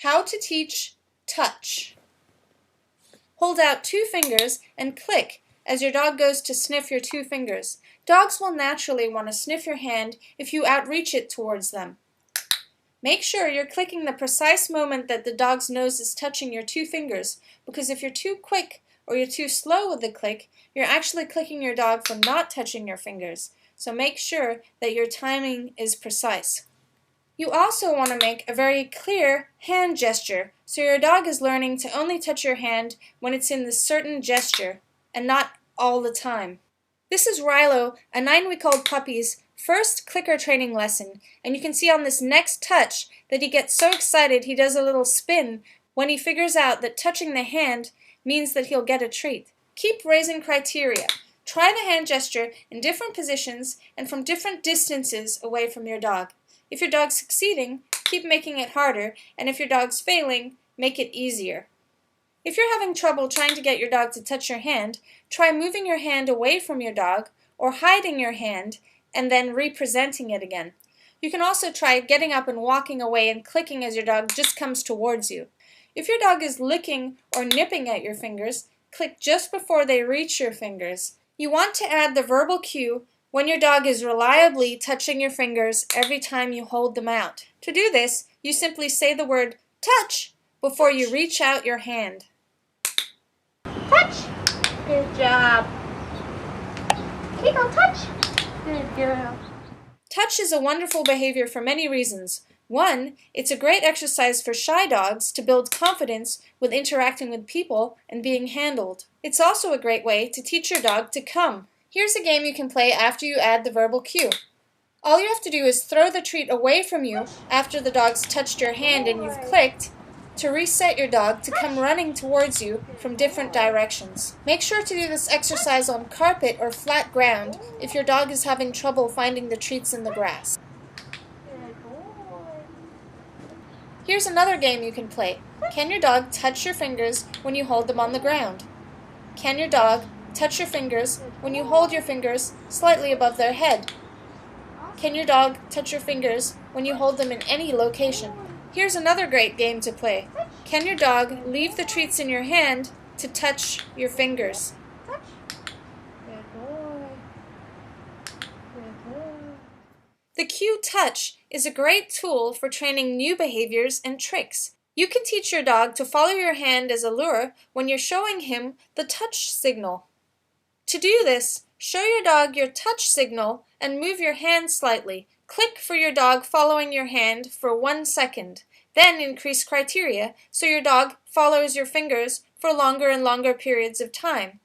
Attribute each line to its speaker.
Speaker 1: How to teach touch. Hold out 2 fingers and click as your dog goes to sniff your 2 fingers. Dogs will naturally want to sniff your hand if you outreach it towards them. Make sure you're clicking the precise moment that the dog's nose is touching your 2 fingers, because if you're too quick or you're too slow with the click, you're actually clicking your dog for not touching your fingers. So make sure that your timing is precise. You also want to make a very clear hand gesture, so your dog is learning to only touch your hand when it's in this certain gesture, and not all the time. This is Rilo, a 9-week-old puppy's first clicker training lesson, and you can see on this next touch that he gets so excited he does a little spin when he figures out that touching the hand means that he'll get a treat. Keep raising criteria. Try the hand gesture in different positions and from different distances away from your dog. If your dog's succeeding, keep making it harder, and if your dog's failing, make it easier. If you're having trouble trying to get your dog to touch your hand, try moving your hand away from your dog or hiding your hand and then representing it again. You can also try getting up and walking away and clicking as your dog just comes towards you. If your dog is licking or nipping at your fingers, click just before they reach your fingers. You want to add the verbal cue when your dog is reliably touching your fingers every time you hold them out. To do this, you simply say the word touch before you reach out your hand.
Speaker 2: Touch. Good job. Kiko, touch. Good girl.
Speaker 1: Touch is a wonderful behavior for many reasons. 1, it's a great exercise for shy dogs to build confidence with interacting with people and being handled. It's also a great way to teach your dog to come. Here's a game you can play after you add the verbal cue. All you have to do is throw the treat away from you after the dog's touched your hand and you've clicked to reset your dog to come running towards you from different directions. Make sure to do this exercise on carpet or flat ground if your dog is having trouble finding the treats in the grass. Here's another game you can play. Can your dog touch your fingers when you hold them on the ground? Can your dog touch your fingers when you hold your fingers slightly above their head? Can your dog touch your fingers when you hold them in any location? Here's another great game to play. Can your dog leave the treats in your hand to touch your fingers?
Speaker 2: Good boy. Good boy.
Speaker 1: The cue touch is a great tool for training new behaviors and tricks. You can teach your dog to follow your hand as a lure when you're showing him the touch signal. To do this, show your dog your touch signal and move your hand slightly. Click for your dog following your hand for 1 second. Then increase criteria so your dog follows your fingers for longer and longer periods of time.